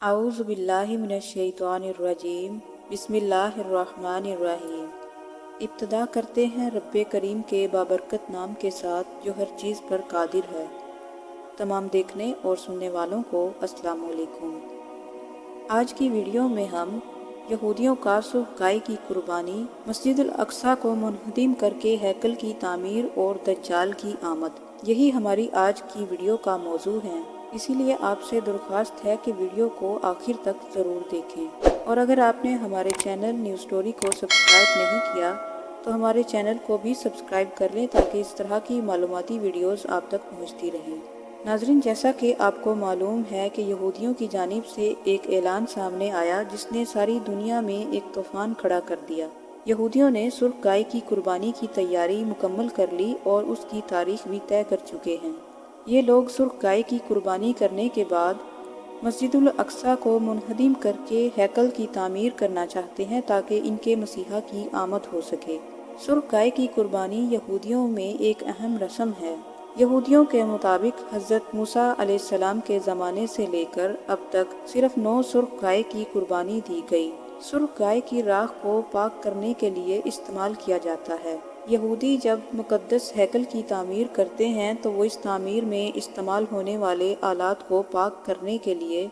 औज़ु बिल्लाहि मिनश्शैतानिर्रजीम बिस्मिल्लाहिर्रहमानिर्रहीम। इब्तिदा करते हैं रब्बे करीम के बाबरकत नाम के साथ जो हर चीज़ पर कादिर है। तमाम देखने और सुनने वालों को अस्सलाम वालेकुम। आज की वीडियो में हम यहूदियों का सुर्ख़ की कुर्बानी, मस्जिदुल अक़सा को मुनहदिम करके हैकल की तामीर और दज्जाल की आमद, यही हमारी आज की वीडियो का मौजू है। इसीलिए आपसे दरख्वास्त है कि वीडियो को आखिर तक ज़रूर देखें, और अगर आपने हमारे चैनल न्यूज़ स्टोरी को सब्सक्राइब नहीं किया तो हमारे चैनल को भी सब्सक्राइब कर लें ताकि इस तरह की मालूमाती वीडियोस आप तक पहुंचती रहें। नाज़रीन, जैसा कि आपको मालूम है कि यहूदियों की जानिब से एक ऐलान सामने आया जिसने सारी दुनिया में एक तूफ़ान खड़ा कर दिया। यहूदियों ने सुर्ख़ गाय की कुर्बानी की तैयारी मुकम्मल कर ली और उसकी तारीख भी तय कर चुके हैं। ये लोग सुर्ख़ गाय की कुर्बानी करने के बाद मस्जिदुल अक़सा को मुनहदिम करके हैकल की तामीर करना चाहते हैं ताकि इनके मसीहा की आमद हो सके। सुर्ख़ गाय की कुर्बानी यहूदियों में एक अहम रस्म है। यहूदियों के मुताबिक हज़रत मूसा अलैहिस्सलाम के ज़माने से लेकर अब तक सिर्फ 9 सुर्ख़ गाय की कुर्बानी दी गई। सुर्ख़ गाय की राख को पाक करने के लिए इस्तेमाल किया जाता है। यहूदी जब मुक़द्दस हैकल की तामीर करते हैं तो वो इस तामीर में इस्तेमाल होने वाले आलात को पाक करने के लिए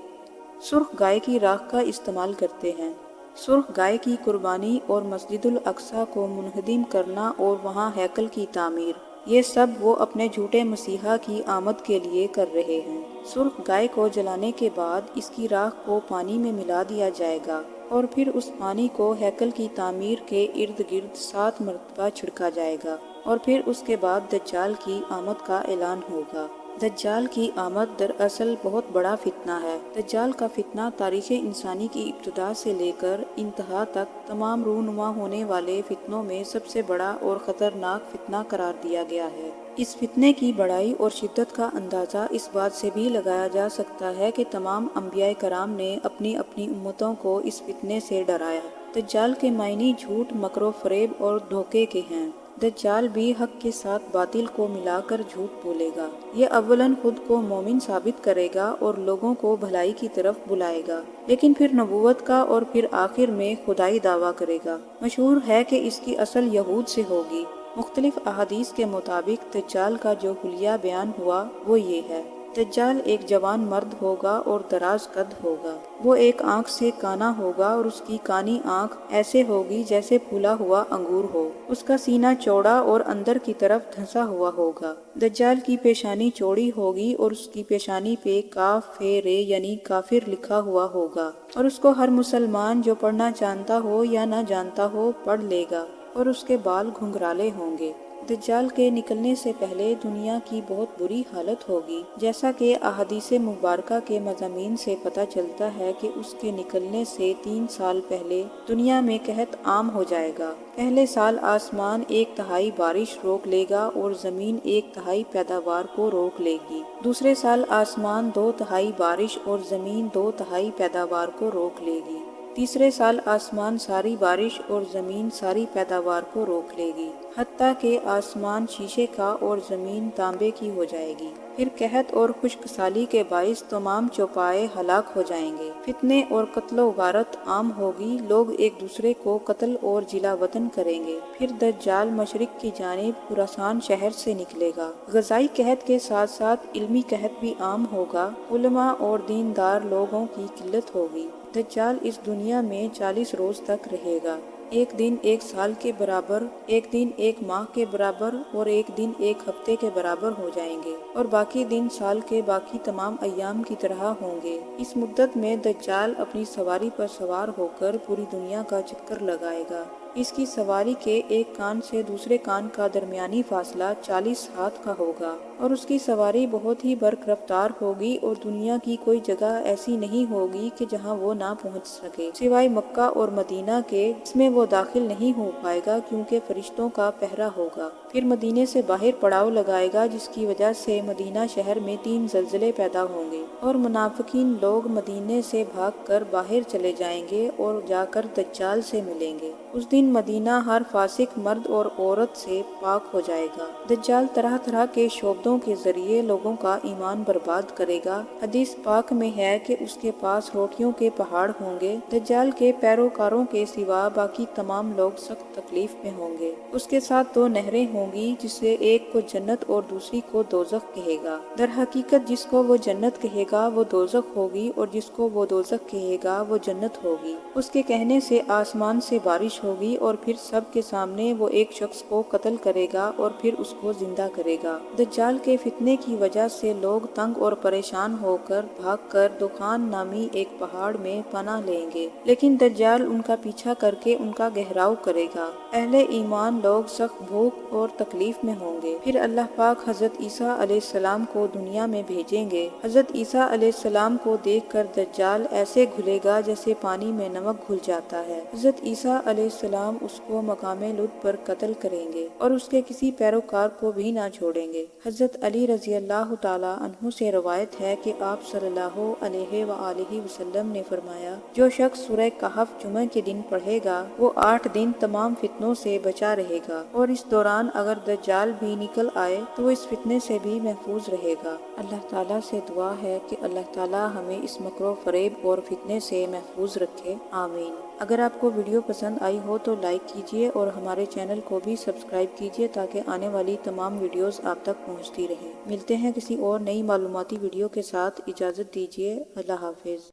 सुर्ख़ गाय की राख का इस्तेमाल करते हैं। सुर्ख़ गाय की कुर्बानी और मस्जिदुल अक़सा को मुनहदिम करना और वहाँ हैकल की तामीर, ये सब वो अपने झूठे मसीहा की आमद के लिए कर रहे हैं। सुर्ख़ गाय को जलाने के बाद इसकी राख को पानी में मिला दिया जाएगा और फिर उस पानी को हैकल की तामीर के इर्द गिर्द 7 मरतबा छिड़का जाएगा और फिर उसके बाद दज्जाल की आमद का ऐलान होगा। दज्जाल की आमद दरअसल बहुत बड़ा फितना है। दज्जाल का फितना तारीख़ इंसानी की इब्तिदा से लेकर इंतहा तक तमाम रूनुमा होने वाले फितनों में सबसे बड़ा और ख़तरनाक फितना करार दिया गया है। इस फितने की बड़ाई और शिद्दत का अंदाज़ा इस बात से भी लगाया जा सकता है कि तमाम अंबिया कराम ने अपनी अपनी उम्मतों को इस फितने से डराया। दज्जाल के मायने झूठ, मकरो फरेब और धोखे के हैं। दज्जाल भी हक के साथ बातिल को मिलाकर झूठ बोलेगा। ये अव्वलन खुद को मोमिन साबित करेगा और लोगों को भलाई की तरफ बुलाएगा, लेकिन फिर नबूवत का और फिर आखिर में खुदाई दावा करेगा। मशहूर है कि इसकी असल यहूद से होगी। मुख्तलिफ अहादीस के मुताबिक दज्जाल का जो हुलिया बयान हुआ वो ये है। दज्जाल एक जवान मर्द होगा और दराज कद होगा। वो एक आंख से काना होगा और उसकी कानी आंख ऐसे होगी जैसे फूला हुआ अंगूर हो। उसका सीना चौड़ा और अंदर की तरफ धंसा हुआ होगा। दज्जाल की पेशानी चौड़ी होगी और उसकी पेशानी पे काफ फे रे यानी काफिर लिखा हुआ होगा, और उसको हर मुसलमान जो पढ़ना जानता हो या न जानता हो पढ़ लेगा, और उसके बाल घुंघराले होंगे। दज्जाल के निकलने से पहले दुनिया की बहुत बुरी हालत होगी। जैसा कि अहादीसे मुबारका के मज़ामीन से पता चलता है कि उसके निकलने से 3 साल पहले दुनिया में कहत आम हो जाएगा। पहले साल आसमान 1/3 बारिश रोक लेगा और ज़मीन 1/3 पैदावार को रोक लेगी। दूसरे साल आसमान 2/3 बारिश और ज़मीन 2/3 पैदावार को रोक लेगी। तीसरे साल आसमान सारी बारिश और ज़मीन सारी पैदावार को रोक लेगी, हत्ता कि आसमान शीशे का और ज़मीन तांबे की हो जाएगी। फिर कहत और खुश्कसाली के बाइस तमाम चौपाए हलाक हो जाएंगे। फितने और कत्लो गारत आम होगी। लोग एक दूसरे को कत्ल और जिला वतन करेंगे। फिर दज्जाल मशरिक की जानिब खुरासान शहर से निकलेगा। ग़ज़ाई कहत के साथ साथ इल्मी कहत भी आम होगा। उलमा और दीनदार लोगों की किल्लत होगी। दज्जाल इस दुनिया में 40 रोज़ तक रहेगा। एक दिन 1 साल के बराबर, एक दिन 1 माह के बराबर और एक दिन 1 हफ्ते के बराबर हो जाएंगे, और बाकी दिन साल के बाकी तमाम अय्याम की तरह होंगे। इस मुद्दत में दज्जाल अपनी सवारी पर सवार होकर पूरी दुनिया का चक्कर लगाएगा। इसकी सवारी के एक कान से दूसरे कान का दरमियानी फासला 40 हाथ का होगा, और उसकी सवारी बहुत ही बर्क रफ्तार होगी और दुनिया की कोई जगह ऐसी नहीं होगी कि जहां वो ना पहुंच सके, सिवाय मक्का और मदीना के, इसमें वो दाखिल नहीं हो पाएगा क्योंकि फरिश्तों का पहरा होगा। फिर मदीने से बाहर पड़ाव लगाएगा, जिसकी वजह से मदीना शहर में 3 ज़लज़ले पैदा होंगे और मुनाफिकीन लोग मदीने से भागकर बाहर चले जाएंगे और जाकर दज्जाल से मिलेंगे। उस दिन मदीना हर फासिक मर्द और औरत से पाक हो जाएगा। दज्जाल तरह तरह के शोबदों के जरिए लोगों का ईमान बर्बाद करेगा। हदीस पाक में है कि उसके पास रोटियों के पहाड़ होंगे। दज्जाल के पैरोकारों के सिवा बाकी तमाम लोग सख्त तकलीफ में होंगे। उसके साथ दो नहरें होंगी, जिससे एक को जन्नत और दूसरी को दोजख कहेगा। दर हकीकत जिसको वो जन्नत कहेगा वो दोजख होगी, और जिसको वो दोजख कहेगा वो जन्नत होगी। उसके कहने से आसमान से बारिश होगी, और फिर सब के सामने वो एक शख्स को कत्ल करेगा और फिर उसको जिंदा करेगा। दज्जाल के फितने की वजह से लोग तंग और परेशान होकर भागकर दुखान नामी एक पहाड़ में पनाह लेंगे, लेकिन दज्जाल उनका पीछा करके उनका घेराव करेगा। अहले ईमान लोग सख्त भूख और तकलीफ में होंगे। फिर अल्लाह पाक हजरत ईसा अलैहिस्सलाम को दुनिया में भेजेंगे। हजरत ईसा अलैहिस्सलाम को देखकर दज्जाल ऐसे घुलेगा जैसे पानी में नमक घुल जाता है। हजरत ईसा अलैहिस्सलाम उसको मकामे लुत पर कत्ल करेंगे और उसके किसी पैरोकार को भी ना छोड़ेंगे। हजरत अली रजी अल्लाह ताला अन्हु से रवायत है कि आप सल्लल्लाहु अलैहि वसल्लम ने फरमाया, जो शख्स सूरह कहफ जुमे के दिन पढ़ेगा वो 8 दिन तमाम फितनों से बचा रहेगा, और इस दौरान अगर दज्जाल भी निकल आए तो वो इस फितने से भी महफूज रहेगा। अल्लाह ताला से दुआ है कि अल्लाह ताला हमें इस मकरो फरेब और फितने से महफूज रखे, आमीन। अगर आपको वीडियो पसंद आई हो तो लाइक कीजिए और हमारे चैनल को भी सब्सक्राइब कीजिए ताकि आने वाली तमाम वीडियोस आप तक पहुंचती रहे। मिलते हैं किसी और नई मालूमाती वीडियो के साथ। इजाज़त दीजिए। अल्लाह हाफिज़।